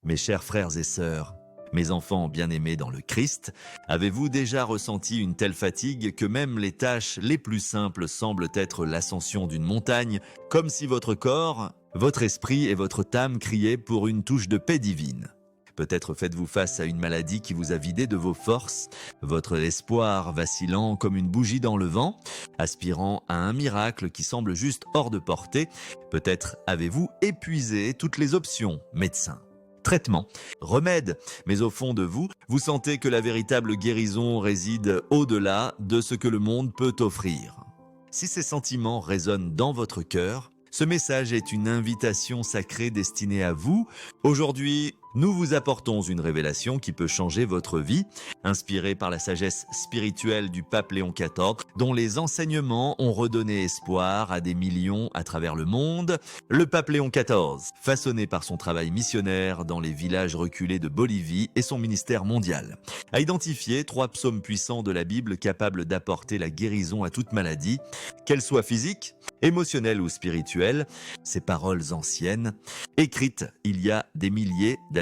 Mes chers frères et sœurs, mes enfants bien-aimés dans le Christ, avez-vous déjà ressenti une telle fatigue que même les tâches les plus simples semblent être l'ascension d'une montagne, comme si votre corps, votre esprit et votre âme criaient pour une touche de paix divine? Peut-être faites-vous face à une maladie qui vous a vidé de vos forces, votre espoir vacillant comme une bougie dans le vent, aspirant à un miracle qui semble juste hors de portée. Peut-être avez-vous épuisé toutes les options, médecin, traitement, remède, mais au fond de vous, vous sentez que la véritable guérison réside au-delà de ce que le monde peut offrir. Si ces sentiments résonnent dans votre cœur, ce message est une invitation sacrée destinée à vous. Aujourd'hui, nous vous apportons une révélation qui peut changer votre vie, inspirée par la sagesse spirituelle du pape Léon XIV, dont les enseignements ont redonné espoir à des millions à travers le monde. Le pape Léon XIV, façonné par son travail missionnaire dans les villages reculés de Bolivie et son ministère mondial, a identifié 3 psaumes puissants de la Bible capables d'apporter la guérison à toute maladie, qu'elle soit physique, émotionnelle ou spirituelle. Ces paroles anciennes, écrites il y a des milliers d'années,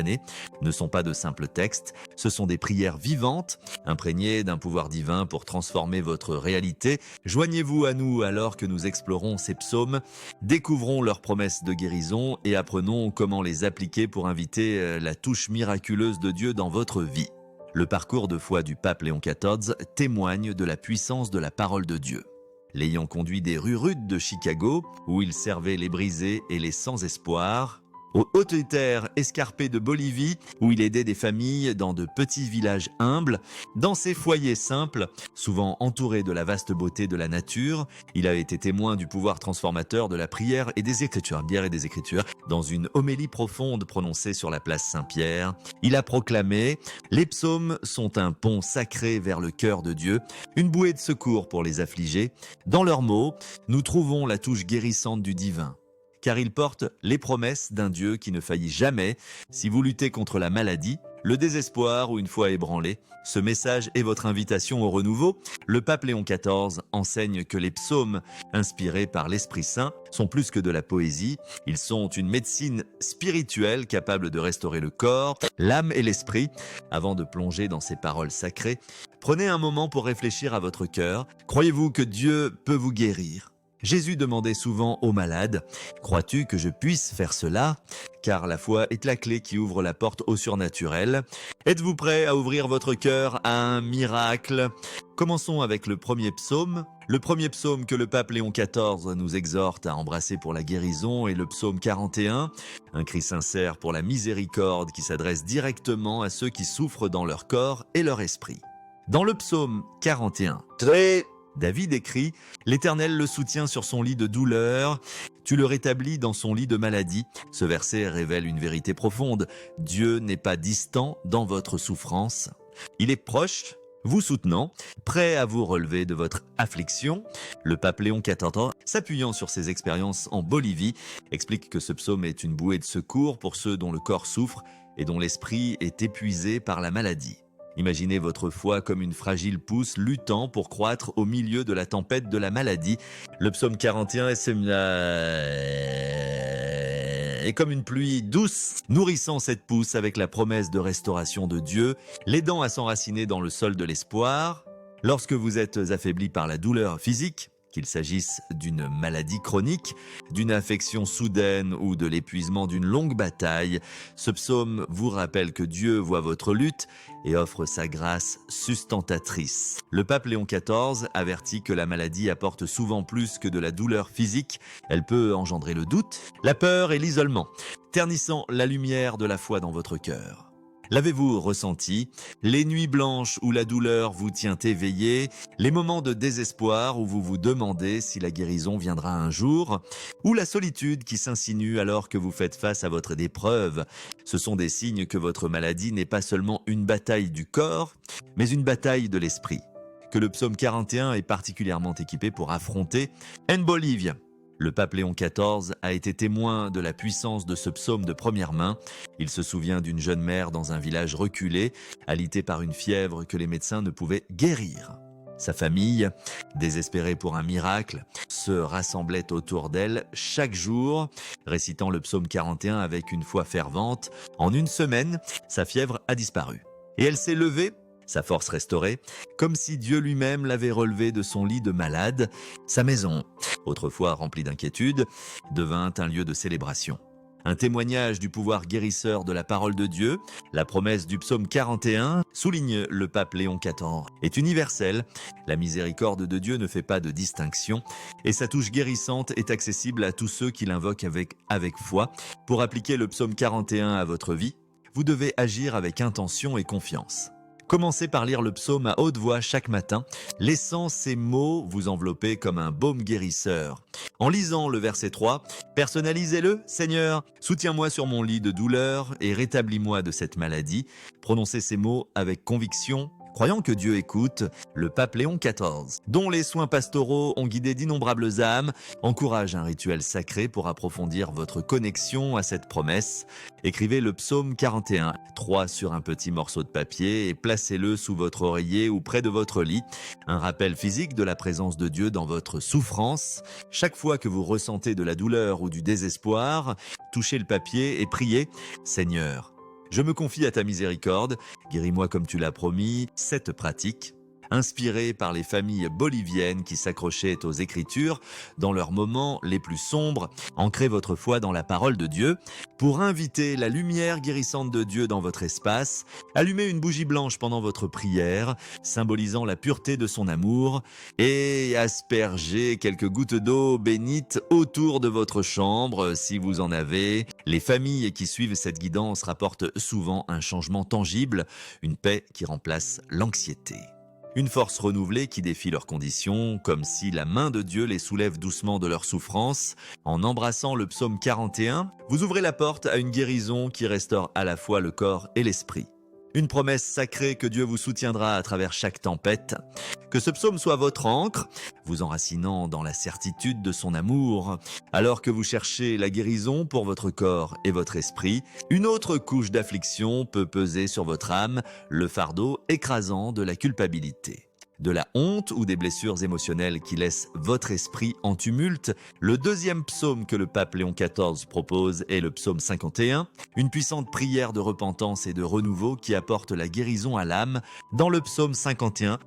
ne sont pas de simples textes, ce sont des prières vivantes, imprégnées d'un pouvoir divin pour transformer votre réalité. Joignez-vous à nous alors que nous explorons ces psaumes, découvrons leurs promesses de guérison et apprenons comment les appliquer pour inviter la touche miraculeuse de Dieu dans votre vie. Le parcours de foi du pape Léon XIV témoigne de la puissance de la parole de Dieu. L'ayant conduit des rues rudes de Chicago, où il servait les brisés et les sans espoir, aux hautes terres escarpées de Bolivie, où il aidait des familles dans de petits villages humbles, dans ces foyers simples, souvent entourés de la vaste beauté de la nature, il a été témoin du pouvoir transformateur de la prière et des Écritures, dans une homélie profonde prononcée sur la place Saint-Pierre. Il a proclamé « Les psaumes sont un pont sacré vers le cœur de Dieu, une bouée de secours pour les affligés. Dans leurs mots, nous trouvons la touche guérissante du divin. » Car il porte les promesses d'un Dieu qui ne faillit jamais. Si vous luttez contre la maladie, le désespoir ou une foi ébranlée, ce message est votre invitation au renouveau. Le pape Léon XIV enseigne que les psaumes, inspirés par l'Esprit Saint, sont plus que de la poésie. Ils sont une médecine spirituelle capable de restaurer le corps, l'âme et l'esprit. Avant de plonger dans ces paroles sacrées, prenez un moment pour réfléchir à votre cœur. Croyez-vous que Dieu peut vous guérir ? Jésus demandait souvent aux malades « Crois-tu que je puisse faire cela ?» Car la foi est la clé qui ouvre la porte au surnaturel. Êtes-vous prêt à ouvrir votre cœur à un miracle ? Commençons avec le premier psaume. Le premier psaume que le pape Léon XIV nous exhorte à embrasser pour la guérison est le psaume 41, un cri sincère pour la miséricorde qui s'adresse directement à ceux qui souffrent dans leur corps et leur esprit. Dans le psaume 41, David écrit « L'Éternel le soutient sur son lit de douleur, tu le rétablis dans son lit de maladie. » Ce verset révèle une vérité profonde. Dieu n'est pas distant dans votre souffrance. Il est proche, vous soutenant, prêt à vous relever de votre affliction. Le pape Léon XIV, s'appuyant sur ses expériences en Bolivie, explique que ce psaume est une bouée de secours pour ceux dont le corps souffre et dont l'esprit est épuisé par la maladie. Imaginez votre foi comme une fragile pousse luttant pour croître au milieu de la tempête de la maladie. Le psaume 41 est comme une pluie douce, nourrissant cette pousse avec la promesse de restauration de Dieu, l'aidant à s'enraciner dans le sol de l'espoir. Lorsque vous êtes affaibli par la douleur physique, qu'il s'agisse d'une maladie chronique, d'une affection soudaine ou de l'épuisement d'une longue bataille, ce psaume vous rappelle que Dieu voit votre lutte et offre sa grâce sustentatrice. Le pape Léon XIV avertit que la maladie apporte souvent plus que de la douleur physique. Elle peut engendrer le doute, la peur et l'isolement, ternissant la lumière de la foi dans votre cœur. L'avez-vous ressenti? Les nuits blanches où la douleur vous tient éveillé, les moments de désespoir où vous vous demandez si la guérison viendra un jour, ou la solitude qui s'insinue alors que vous faites face à votre épreuve. Ce sont des signes que votre maladie n'est pas seulement une bataille du corps, mais une bataille de l'esprit, que le psaume 41 est particulièrement équipé pour affronter. En Bolivie, le pape Léon XIV a été témoin de la puissance de ce psaume de première main. Il se souvient d'une jeune mère dans un village reculé, alitée par une fièvre que les médecins ne pouvaient guérir. Sa famille, désespérée pour un miracle, se rassemblait autour d'elle chaque jour, récitant le psaume 41 avec une foi fervente. En une semaine, sa fièvre a disparu. Et elle s'est levée, sa force restaurée, comme si Dieu lui-même l'avait relevée de son lit de malade. Sa maison, autrefois remplie d'inquiétude, devint un lieu de célébration. Un témoignage du pouvoir guérisseur de la parole de Dieu, la promesse du psaume 41, souligne le pape Léon XIV, est universelle. La miséricorde de Dieu ne fait pas de distinction et sa touche guérissante est accessible à tous ceux qui l'invoquent avec foi. Pour appliquer le psaume 41 à votre vie, vous devez agir avec intention et confiance. Commencez par lire le psaume à haute voix chaque matin, laissant ces mots vous envelopper comme un baume guérisseur. En lisant le verset 3, personnalisez-le. Seigneur, soutiens-moi sur mon lit de douleur et rétablis-moi de cette maladie. Prononcez ces mots avec conviction, croyant que Dieu écoute. Le pape Léon XIV, dont les soins pastoraux ont guidé d'innombrables âmes, encourage un rituel sacré pour approfondir votre connexion à cette promesse. Écrivez le psaume 41, 3 sur un petit morceau de papier et placez-le sous votre oreiller ou près de votre lit. Un rappel physique de la présence de Dieu dans votre souffrance. Chaque fois que vous ressentez de la douleur ou du désespoir, touchez le papier et priez « Seigneur, je me confie à ta miséricorde, guéris-moi comme tu l'as promis ». Cette pratique, inspirée par les familles boliviennes qui s'accrochaient aux Écritures dans leurs moments les plus sombres, ancrez votre foi dans la parole de Dieu. Pour inviter la lumière guérissante de Dieu dans votre espace, allumez une bougie blanche pendant votre prière, symbolisant la pureté de son amour, et aspergez quelques gouttes d'eau bénite autour de votre chambre si vous en avez. Les familles qui suivent cette guidance rapportent souvent un changement tangible, une paix qui remplace l'anxiété. Une force renouvelée qui défie leurs conditions, comme si la main de Dieu les soulève doucement de leur souffrance. En embrassant le psaume 41, vous ouvrez la porte à une guérison qui restaure à la fois le corps et l'esprit. Une promesse sacrée que Dieu vous soutiendra à travers chaque tempête. Que ce psaume soit votre ancre, vous enracinant dans la certitude de son amour. Alors que vous cherchez la guérison pour votre corps et votre esprit, une autre couche d'affliction peut peser sur votre âme, le fardeau écrasant de la culpabilité. De la honte ou des blessures émotionnelles qui laissent votre esprit en tumulte, le deuxième psaume que le pape Léon XIV propose est le psaume 51, une puissante prière de repentance et de renouveau qui apporte la guérison à l'âme. Dans le psaume 51,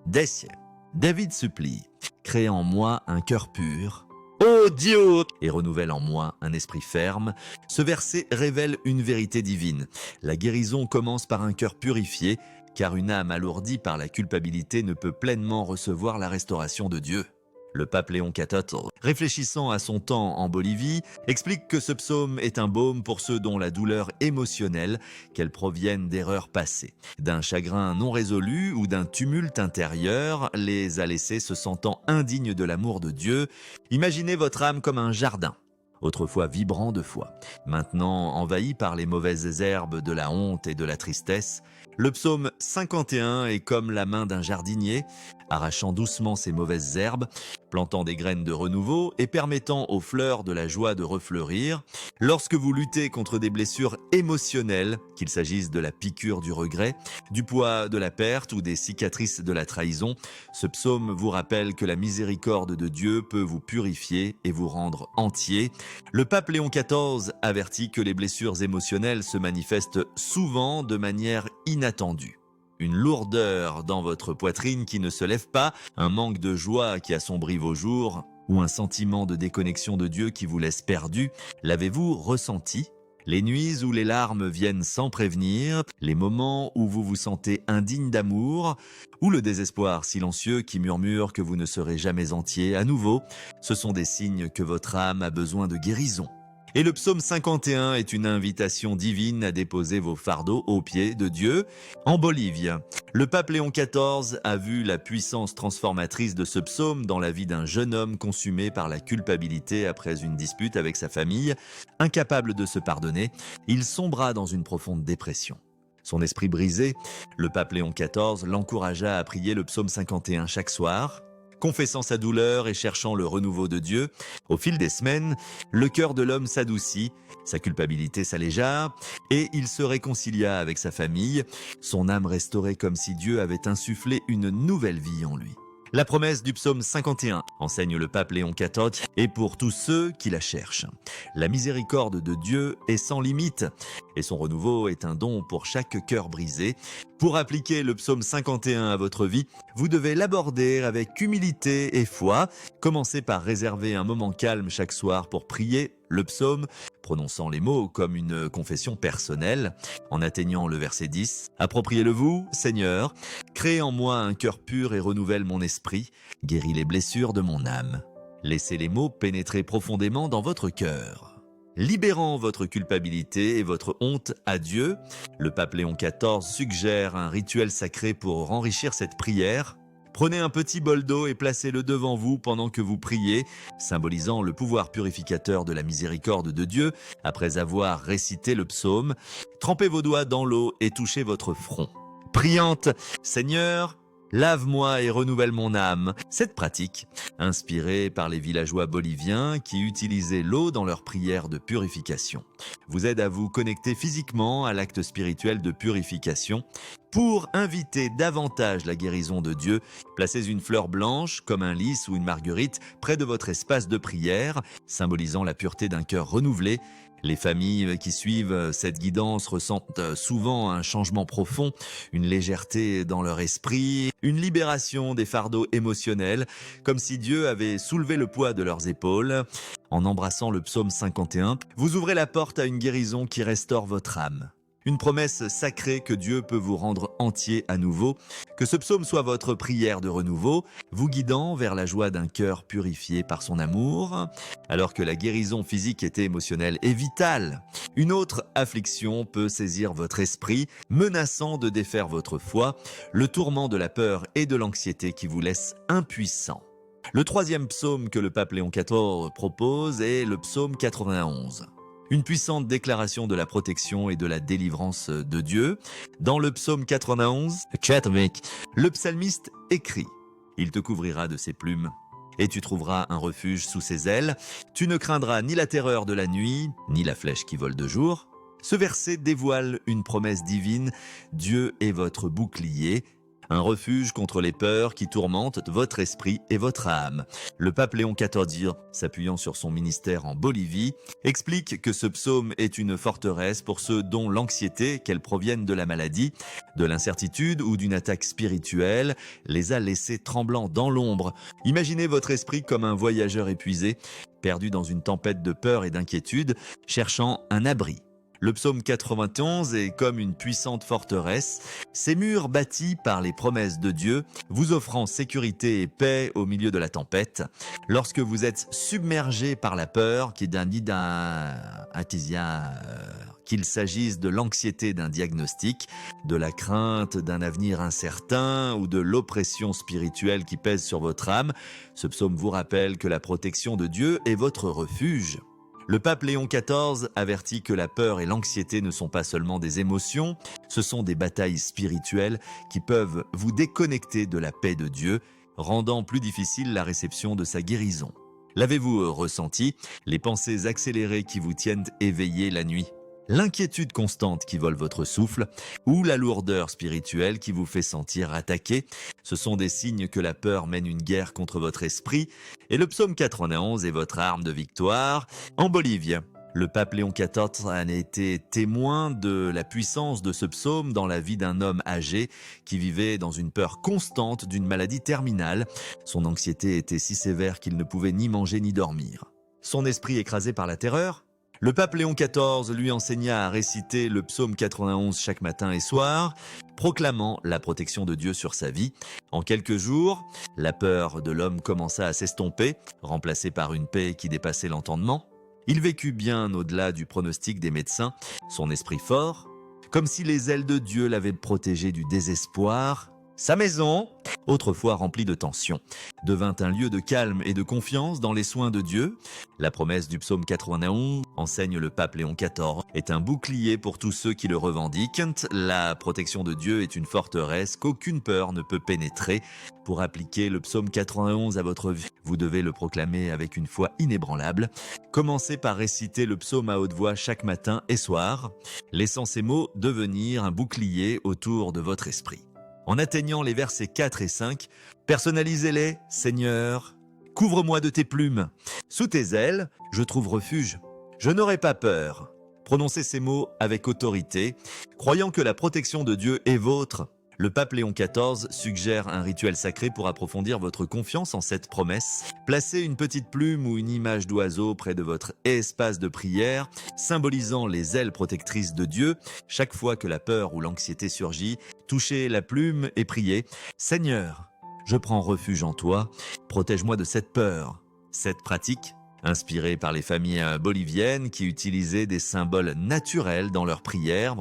David supplie « Crée en moi un cœur pur ». Ô Dieu, et renouvelle en moi un esprit ferme. Ce verset révèle une vérité divine. La guérison commence par un cœur purifié, car une âme alourdie par la culpabilité ne peut pleinement recevoir la restauration de Dieu. Le pape Léon XIV, réfléchissant à son temps en Bolivie, explique que ce psaume est un baume pour ceux dont la douleur émotionnelle, qu'elle provienne d'erreurs passées, d'un chagrin non résolu ou d'un tumulte intérieur, les a laissés se sentant indignes de l'amour de Dieu. Imaginez votre âme comme un jardin, autrefois vibrant de foi, maintenant envahi par les mauvaises herbes de la honte et de la tristesse. Le psaume 51 est comme la main d'un jardinier, arrachant doucement ces mauvaises herbes, plantant des graines de renouveau et permettant aux fleurs de la joie de refleurir. Lorsque vous luttez contre des blessures émotionnelles, qu'il s'agisse de la piqûre du regret, du poids de la perte ou des cicatrices de la trahison, ce psaume vous rappelle que la miséricorde de Dieu peut vous purifier et vous rendre entier. Le pape Léon XIV avertit que les blessures émotionnelles se manifestent souvent de manière inattendue. Une lourdeur dans votre poitrine qui ne se lève pas, un manque de joie qui assombrit vos jours, ou un sentiment de déconnexion de Dieu qui vous laisse perdu, l'avez-vous ressenti ? Les nuits où les larmes viennent sans prévenir, les moments où vous vous sentez indigne d'amour, ou le désespoir silencieux qui murmure que vous ne serez jamais entier à nouveau, ce sont des signes que votre âme a besoin de guérison. Et le psaume 51 est une invitation divine à déposer vos fardeaux aux pieds de Dieu. En Bolivie, le pape Léon XIV a vu la puissance transformatrice de ce psaume dans la vie d'un jeune homme consumé par la culpabilité après une dispute avec sa famille. Incapable de se pardonner, il sombra dans une profonde dépression. Son esprit brisé, le pape Léon XIV l'encouragea à prier le psaume 51 chaque soir. Confessant sa douleur et cherchant le renouveau de Dieu, au fil des semaines, le cœur de l'homme s'adoucit, sa culpabilité s'allégea et il se réconcilia avec sa famille, son âme restaurée comme si Dieu avait insufflé une nouvelle vie en lui. La promesse du psaume 51, enseigne le pape Léon XIV, est pour tous ceux qui la cherchent. La miséricorde de Dieu est sans limite et son renouveau est un don pour chaque cœur brisé. Pour appliquer le psaume 51 à votre vie, vous devez l'aborder avec humilité et foi. Commencez par réserver un moment calme chaque soir pour prier le psaume, prononçant les mots comme une confession personnelle. En atteignant le verset 10, appropriez-le-vous, Seigneur, crée en moi un cœur pur et renouvelle mon esprit, guéris les blessures de mon âme. Laissez les mots pénétrer profondément dans votre cœur. Libérant votre culpabilité et votre honte à Dieu, le pape Léon XIV suggère un rituel sacré pour enrichir cette prière. Prenez un petit bol d'eau et placez-le devant vous pendant que vous priez, symbolisant le pouvoir purificateur de la miséricorde de Dieu. Après avoir récité le psaume, trempez vos doigts dans l'eau et touchez votre front. Priante, Seigneur, lave-moi et renouvelle mon âme. Cette pratique, inspirée par les villageois boliviens qui utilisaient l'eau dans leurs prières de purification, vous aide à vous connecter physiquement à l'acte spirituel de purification. Pour inviter davantage la guérison de Dieu, placez une fleur blanche, comme un lys ou une marguerite, près de votre espace de prière, symbolisant la pureté d'un cœur renouvelé. Les familles qui suivent cette guidance ressentent souvent un changement profond, une légèreté dans leur esprit, une libération des fardeaux émotionnels, comme si Dieu avait soulevé le poids de leurs épaules. En embrassant le psaume 51, vous ouvrez la porte à une guérison qui restaure votre âme. Une promesse sacrée que Dieu peut vous rendre entier à nouveau, que ce psaume soit votre prière de renouveau, vous guidant vers la joie d'un cœur purifié par son amour. Alors que la guérison physique et émotionnelle est vitale, une autre affliction peut saisir votre esprit, menaçant de défaire votre foi, le tourment de la peur et de l'anxiété qui vous laisse impuissant. Le troisième psaume que le pape Léon XIV propose est le psaume 91. Une puissante déclaration de la protection et de la délivrance de Dieu. Dans le psaume 91, le psalmiste écrit « Il te couvrira de ses plumes, et tu trouveras un refuge sous ses ailes. Tu ne craindras ni la terreur de la nuit, ni la flèche qui vole de jour. » Ce verset dévoile une promesse divine. Dieu est votre bouclier, un refuge contre les peurs qui tourmentent votre esprit et votre âme. Le pape Léon XIV, s'appuyant sur son ministère en Bolivie, explique que ce psaume est une forteresse pour ceux dont l'anxiété, qu'elle provienne de la maladie, de l'incertitude ou d'une attaque spirituelle, les a laissés tremblants dans l'ombre. Imaginez votre esprit comme un voyageur épuisé, perdu dans une tempête de peur et d'inquiétude, cherchant un abri. Le psaume 91 est comme une puissante forteresse, ses murs bâtis par les promesses de Dieu, vous offrant sécurité et paix au milieu de la tempête. Lorsque vous êtes submergé par la peur, qu'il s'agisse de l'anxiété d'un diagnostic, de la crainte d'un avenir incertain ou de l'oppression spirituelle qui pèse sur votre âme, ce psaume vous rappelle que la protection de Dieu est votre refuge. Le pape Léon XIV avertit que la peur et l'anxiété ne sont pas seulement des émotions, ce sont des batailles spirituelles qui peuvent vous déconnecter de la paix de Dieu, rendant plus difficile la réception de sa guérison. L'avez-vous ressenti, les pensées accélérées qui vous tiennent éveillés la nuit? L'inquiétude constante qui vole votre souffle ou la lourdeur spirituelle qui vous fait sentir attaqué, ce sont des signes que la peur mène une guerre contre votre esprit et le psaume 91 est votre arme de victoire. En Bolivie, le pape Léon XIV a été témoin de la puissance de ce psaume dans la vie d'un homme âgé qui vivait dans une peur constante d'une maladie terminale. Son anxiété était si sévère qu'il ne pouvait ni manger ni dormir. Son esprit écrasé par la terreur, le pape Léon XIV lui enseigna à réciter le psaume 91 chaque matin et soir, proclamant la protection de Dieu sur sa vie. En quelques jours, la peur de l'homme commença à s'estomper, remplacée par une paix qui dépassait l'entendement. Il vécut bien au-delà du pronostic des médecins, son esprit fort, comme si les ailes de Dieu l'avaient protégé du désespoir. Sa maison, autrefois remplie de tensions, devint un lieu de calme et de confiance dans les soins de Dieu. La promesse du psaume 91, enseigne le pape Léon XIV, est un bouclier pour tous ceux qui le revendiquent. La protection de Dieu est une forteresse qu'aucune peur ne peut pénétrer. Pour appliquer le psaume 91 à votre vie, vous devez le proclamer avec une foi inébranlable. Commencez par réciter le psaume à haute voix chaque matin et soir, laissant ces mots devenir un bouclier autour de votre esprit. en atteignant les versets 4 et 5. Personnalisez-les, Seigneur. Couvre-moi de tes plumes. Sous tes ailes, je trouve refuge. Je n'aurai pas peur. Prononcez ces mots avec autorité, croyant que la protection de Dieu est vôtre. Le pape Léon XIV suggère un rituel sacré pour approfondir votre confiance en cette promesse. Placez une petite plume ou une image d'oiseau près de votre espace de prière, symbolisant les ailes protectrices de Dieu. Chaque fois que la peur ou l'anxiété surgit, touchez la plume et priez « Seigneur, je prends refuge en toi, protège-moi de cette peur ». Cette pratique, inspirée par les familles boliviennes qui utilisaient des symboles naturels dans leurs prières,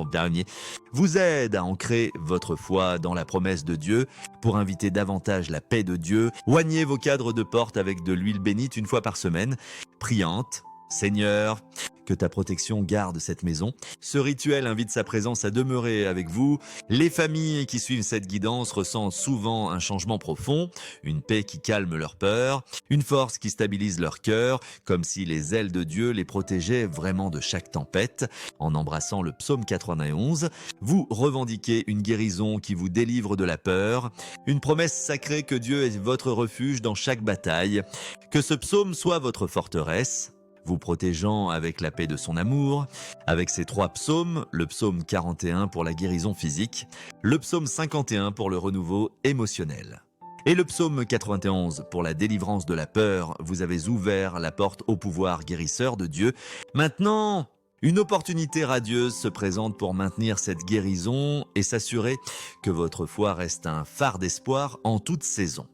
vous aide à ancrer votre foi dans la promesse de Dieu pour inviter davantage la paix de Dieu. Oignez vos cadres de porte avec de l'huile bénite une fois par semaine, priante. Seigneur, que ta protection garde cette maison. Ce rituel invite sa présence à demeurer avec vous. Les familles qui suivent cette guidance ressentent souvent un changement profond, une paix qui calme leur peur, une force qui stabilise leur cœur, comme si les ailes de Dieu les protégeaient vraiment de chaque tempête. En embrassant le psaume 91, vous revendiquez une guérison qui vous délivre de la peur, une promesse sacrée que Dieu est votre refuge dans chaque bataille. Que ce psaume soit votre forteresse, vous protégeant avec la paix de son amour, avec ces 3 psaumes, le psaume 41 pour la guérison physique, le psaume 51 pour le renouveau émotionnel. Et le psaume 91 pour la délivrance de la peur, vous avez ouvert la porte au pouvoir guérisseur de Dieu. Maintenant, une opportunité radieuse se présente pour maintenir cette guérison et s'assurer que votre foi reste un phare d'espoir en toute saison.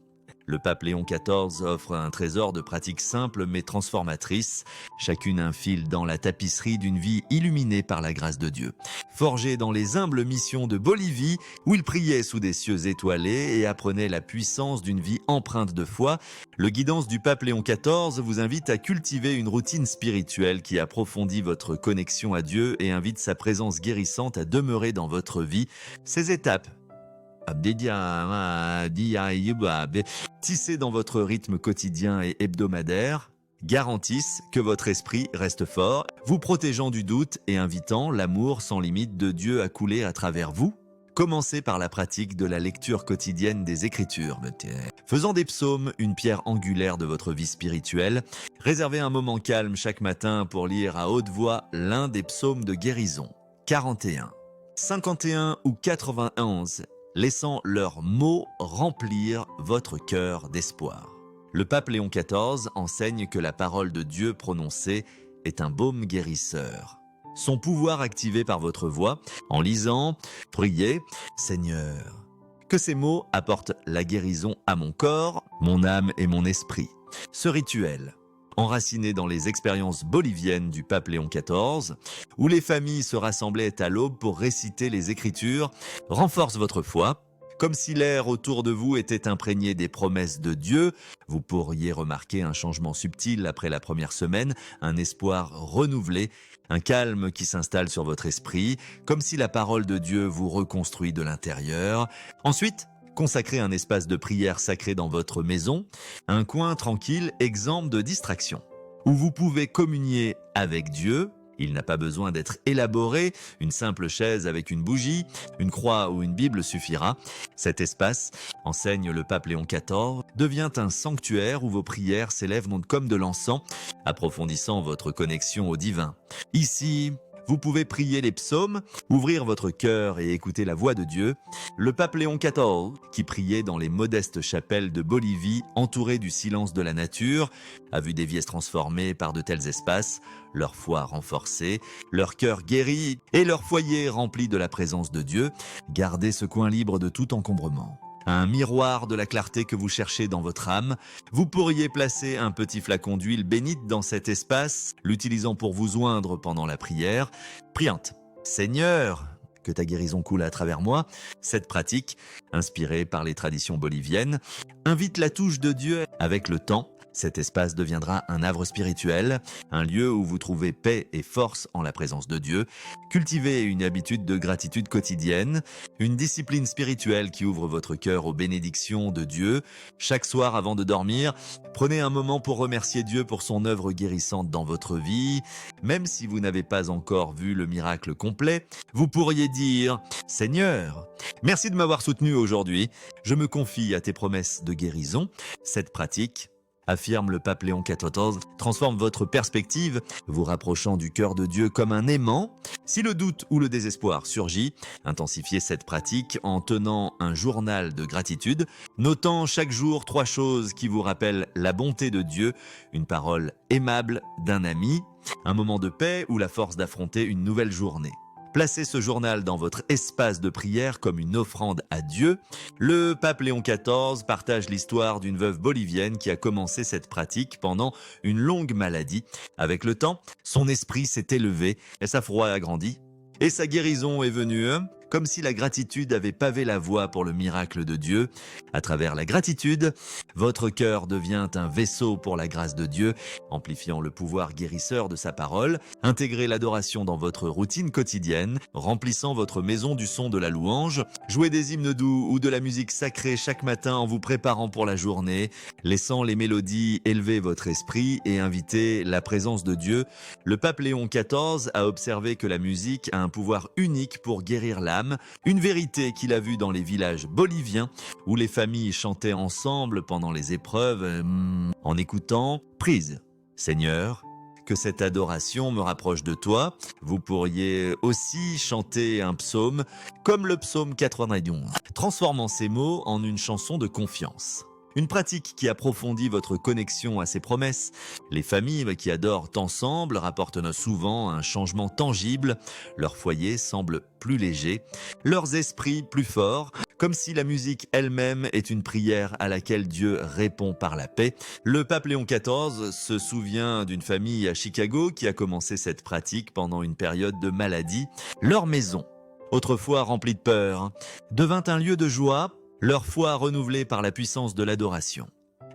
Le pape Léon XIV offre un trésor de pratiques simples mais transformatrices, chacune un fil dans la tapisserie d'une vie illuminée par la grâce de Dieu. Forgé dans les humbles missions de Bolivie, où il priait sous des cieux étoilés et apprenait la puissance d'une vie empreinte de foi, le guidance du pape Léon XIV vous invite à cultiver une routine spirituelle qui approfondit votre connexion à Dieu et invite sa présence guérissante à demeurer dans votre vie. Ces étapes tissés dans votre rythme quotidien et hebdomadaire, garantissent que votre esprit reste fort, vous protégeant du doute et invitant l'amour sans limite de Dieu à couler à travers vous. Commencez par la pratique de la lecture quotidienne des Écritures, faisant des psaumes une pierre angulaire de votre vie spirituelle. Réservez un moment calme chaque matin pour lire à haute voix l'un des psaumes de guérison. 41, 51 ou 91, laissant leurs mots remplir votre cœur d'espoir. Le pape Léon XIV enseigne que la parole de Dieu prononcée est un baume guérisseur. Son pouvoir activé par votre voix, en lisant, priez, Seigneur, que ces mots apportent la guérison à mon corps, mon âme et mon esprit. Ce rituel, enraciné dans les expériences boliviennes du pape Léon XIV, où les familles se rassemblaient à l'aube pour réciter les Écritures, renforce votre foi. Comme si l'air autour de vous était imprégné des promesses de Dieu, vous pourriez remarquer un changement subtil après la première semaine, un espoir renouvelé, un calme qui s'installe sur votre esprit, comme si la parole de Dieu vous reconstruit de l'intérieur. Ensuite, consacrez un espace de prière sacré dans votre maison, un coin tranquille exempt de distractions, où vous pouvez communier avec Dieu. Il n'a pas besoin d'être élaboré, une simple chaise avec une bougie, une croix ou une Bible suffira. Cet espace, enseigne le pape Léon XIV, devient un sanctuaire où vos prières s'élèvent comme de l'encens, approfondissant votre connexion au divin. Ici, vous pouvez prier les psaumes, ouvrir votre cœur et écouter la voix de Dieu. Le pape Léon XIV, qui priait dans les modestes chapelles de Bolivie, entouré du silence de la nature, a vu des vies transformées par de tels espaces, leur foi renforcée, leur cœur guéri et leur foyer rempli de la présence de Dieu. Gardez ce coin libre de tout encombrement. Un miroir de la clarté que vous cherchez dans votre âme. Vous pourriez placer un petit flacon d'huile bénite dans cet espace, l'utilisant pour vous oindre pendant la prière. Priante, Seigneur, que ta guérison coule à travers moi. Cette pratique, inspirée par les traditions boliviennes, invite la touche de Dieu avec le temps, Cet espace deviendra un havre spirituel, un lieu où vous trouvez paix et force en la présence de Dieu. Cultivez une habitude de gratitude quotidienne, une discipline spirituelle qui ouvre votre cœur aux bénédictions de Dieu. Chaque soir avant de dormir, prenez un moment pour remercier Dieu pour son œuvre guérissante dans votre vie. Même si vous n'avez pas encore vu le miracle complet, vous pourriez dire « Seigneur, merci de m'avoir soutenu aujourd'hui. Je me confie à tes promesses de guérison. » Cette pratique, affirme le pape Léon XIV, transforme votre perspective, vous rapprochant du cœur de Dieu comme un aimant. Si le doute ou le désespoir surgit, intensifiez cette pratique en tenant un journal de gratitude, notant chaque jour 3 choses qui vous rappellent la bonté de Dieu, une parole aimable d'un ami, un moment de paix ou la force d'affronter une nouvelle journée. Placez ce journal dans votre espace de prière comme une offrande à Dieu. Le pape Léon XIV partage l'histoire d'une veuve bolivienne qui a commencé cette pratique pendant une longue maladie. Avec le temps, son esprit s'est élevé et sa foi a grandi. Et sa guérison est venue, comme si la gratitude avait pavé la voie pour le miracle de Dieu. À travers la gratitude, votre cœur devient un vaisseau pour la grâce de Dieu, amplifiant le pouvoir guérisseur de sa parole. Intégrez l'adoration dans votre routine quotidienne, remplissant votre maison du son de la louange. Jouez des hymnes doux ou de la musique sacrée chaque matin en vous préparant pour la journée, laissant les mélodies élever votre esprit et inviter la présence de Dieu. Le pape Léon XIV a observé que la musique a un pouvoir unique pour guérir l'âme, une vérité qu'il a vue dans les villages boliviens où les familles chantaient ensemble pendant les épreuves en écoutant « Prise, Seigneur, que cette adoration me rapproche de toi ». Vous pourriez aussi chanter un psaume comme le psaume 91, transformant ces mots en une chanson de confiance. Une pratique qui approfondit votre connexion à ses promesses. Les familles qui adorent ensemble rapportent souvent un changement tangible. Leur foyer semble plus léger, leurs esprits plus forts, comme si la musique elle-même est une prière à laquelle Dieu répond par la paix. Le pape Léon XIV se souvient d'une famille à Chicago qui a commencé cette pratique pendant une période de maladie. Leur maison, autrefois remplie de peur, devint un lieu de joie, leur foi renouvelée par la puissance de l'adoration.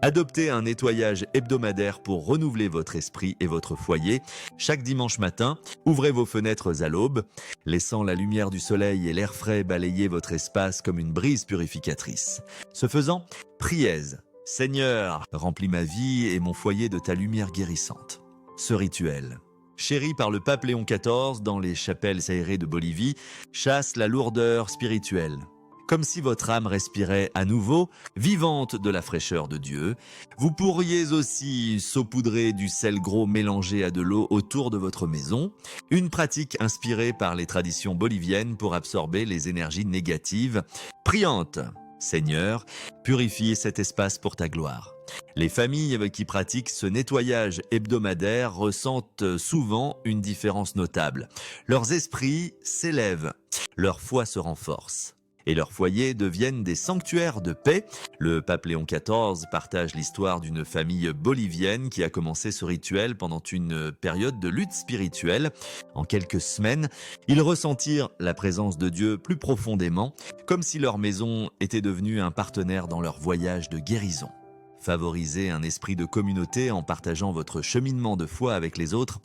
Adoptez un nettoyage hebdomadaire pour renouveler votre esprit et votre foyer. Chaque dimanche matin, ouvrez vos fenêtres à l'aube, laissant la lumière du soleil et l'air frais balayer votre espace comme une brise purificatrice. Ce faisant, priez « Seigneur, remplis ma vie et mon foyer de ta lumière guérissante ». Ce rituel, chéri par le pape Léon XIV dans les chapelles aérées de Bolivie, chasse la lourdeur spirituelle. Comme si votre âme respirait à nouveau, vivante de la fraîcheur de Dieu. Vous pourriez aussi saupoudrer du sel gros mélangé à de l'eau autour de votre maison, une pratique inspirée par les traditions boliviennes pour absorber les énergies négatives. Priante, Seigneur, purifie cet espace pour ta gloire. Les familles qui pratiquent ce nettoyage hebdomadaire ressentent souvent une différence notable. Leurs esprits s'élèvent, leur foi se renforce et leurs foyers deviennent des sanctuaires de paix. Le pape Léon XIV partage l'histoire d'une famille bolivienne qui a commencé ce rituel pendant une période de lutte spirituelle. En quelques semaines, ils ressentirent la présence de Dieu plus profondément, comme si leur maison était devenue un partenaire dans leur voyage de guérison. Favorisez un esprit de communauté en partageant votre cheminement de foi avec les autres.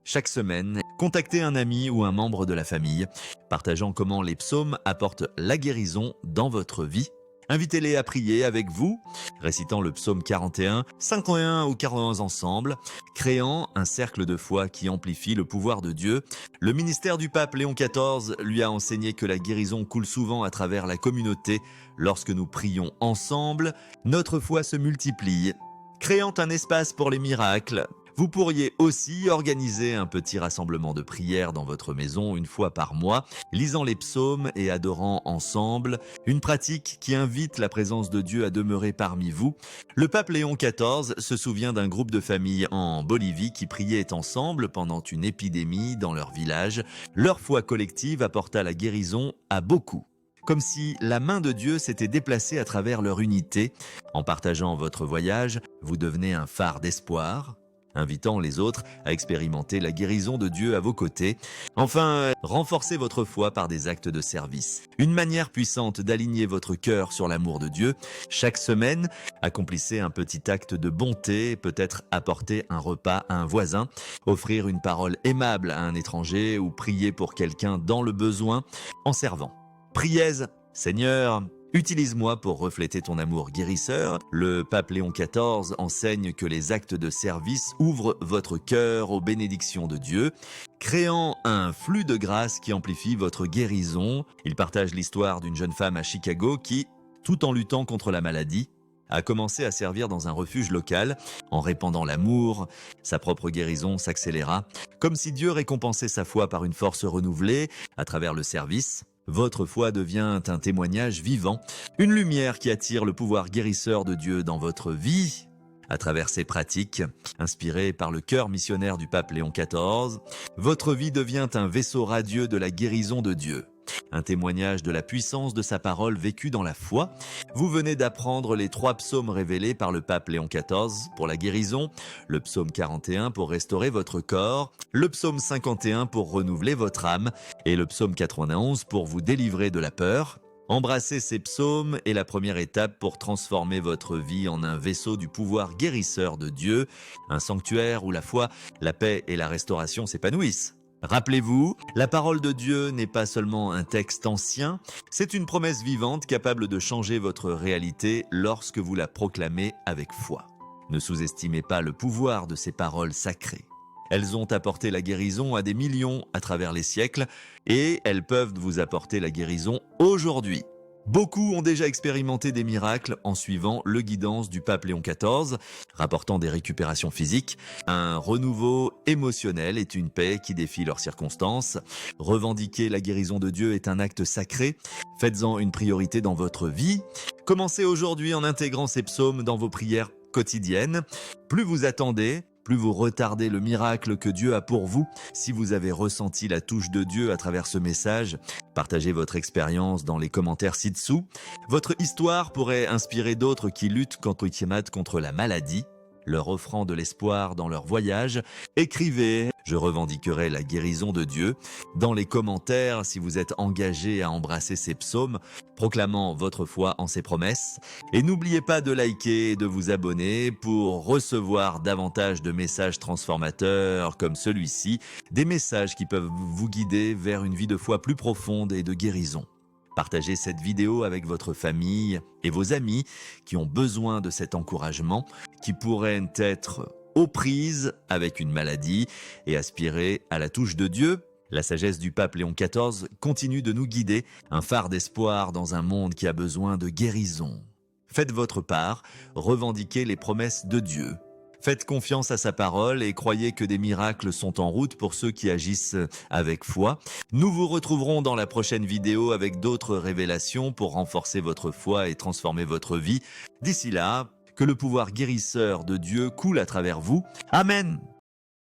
Chaque semaine, contactez un ami ou un membre de la famille, partageant comment les psaumes apportent la guérison dans votre vie. Invitez-les à prier avec vous, récitant le psaume 41, 51 ou 41 ensemble, créant un cercle de foi qui amplifie le pouvoir de Dieu. Le ministère du pape Léon XIV lui a enseigné que la guérison coule souvent à travers la communauté. Lorsque nous prions ensemble, notre foi se multiplie, créant un espace pour les miracles. Vous pourriez aussi organiser un petit rassemblement de prière dans votre maison une fois par mois, lisant les psaumes et adorant ensemble, une pratique qui invite la présence de Dieu à demeurer parmi vous. Le pape Léon XIV se souvient d'un groupe de familles en Bolivie qui priaient ensemble pendant une épidémie dans leur village. Leur foi collective apporta la guérison à beaucoup, comme si la main de Dieu s'était déplacée à travers leur unité. En partageant votre voyage, vous devenez un phare d'espoir, invitant les autres à expérimenter la guérison de Dieu à vos côtés. Enfin, renforcez votre foi par des actes de service. Une manière puissante d'aligner votre cœur sur l'amour de Dieu. Chaque semaine, accomplissez un petit acte de bonté, peut-être apporter un repas à un voisin, offrir une parole aimable à un étranger ou prier pour quelqu'un dans le besoin en servant. Priez, Seigneur, utilise-moi pour refléter ton amour guérisseur. Le pape Léon XIV enseigne que les actes de service ouvrent votre cœur aux bénédictions de Dieu, créant un flux de grâce qui amplifie votre guérison. Il partage l'histoire d'une jeune femme à Chicago qui, tout en luttant contre la maladie, a commencé à servir dans un refuge local. En répandant l'amour, sa propre guérison s'accéléra, comme si Dieu récompensait sa foi par une force renouvelée à travers le service. Votre foi devient un témoignage vivant, une lumière qui attire le pouvoir guérisseur de Dieu dans votre vie. À travers ces pratiques, inspirées par le cœur missionnaire du pape Léon XIV, votre vie devient un vaisseau radieux de la guérison de Dieu. Un témoignage de la puissance de sa parole vécue dans la foi. Vous venez d'apprendre les 3 psaumes révélés par le pape Léon XIV pour la guérison, le psaume 41 pour restaurer votre corps, le psaume 51 pour renouveler votre âme et le psaume 91 pour vous délivrer de la peur. Embrasser ces psaumes est la première étape pour transformer votre vie en un vaisseau du pouvoir guérisseur de Dieu, un sanctuaire où la foi, la paix et la restauration s'épanouissent. Rappelez-vous, la parole de Dieu n'est pas seulement un texte ancien, c'est une promesse vivante capable de changer votre réalité lorsque vous la proclamez avec foi. Ne sous-estimez pas le pouvoir de ces paroles sacrées. Elles ont apporté la guérison à des millions à travers les siècles et elles peuvent vous apporter la guérison aujourd'hui. Beaucoup ont déjà expérimenté des miracles en suivant le guidance du pape Léon XIV, rapportant des récupérations physiques, un renouveau émotionnel et une paix qui défie leurs circonstances. Revendiquer la guérison de Dieu est un acte sacré. Faites-en une priorité dans votre vie. Commencez aujourd'hui en intégrant ces psaumes dans vos prières quotidiennes. Plus vous attendez, plus vous retardez le miracle que Dieu a pour vous. Si vous avez ressenti la touche de Dieu à travers ce message, partagez votre expérience dans les commentaires ci-dessous. Votre histoire pourrait inspirer d'autres qui luttent contre la maladie, leur offrant de l'espoir dans leur voyage. Écrivez « Je revendiquerai la guérison de Dieu » dans les commentaires si vous êtes engagé à embrasser ces psaumes, proclamant votre foi en ses promesses. Et n'oubliez pas de liker et de vous abonner pour recevoir davantage de messages transformateurs comme celui-ci, des messages qui peuvent vous guider vers une vie de foi plus profonde et de guérison. Partagez cette vidéo avec votre famille et vos amis qui ont besoin de cet encouragement, qui pourraient être aux prises avec une maladie et aspirer à la touche de Dieu. La sagesse du pape Léon XIV continue de nous guider, un phare d'espoir dans un monde qui a besoin de guérison. Faites votre part, revendiquez les promesses de Dieu. Faites confiance à sa parole et croyez que des miracles sont en route pour ceux qui agissent avec foi. Nous vous retrouverons dans la prochaine vidéo avec d'autres révélations pour renforcer votre foi et transformer votre vie. D'ici là, que le pouvoir guérisseur de Dieu coule à travers vous. Amen.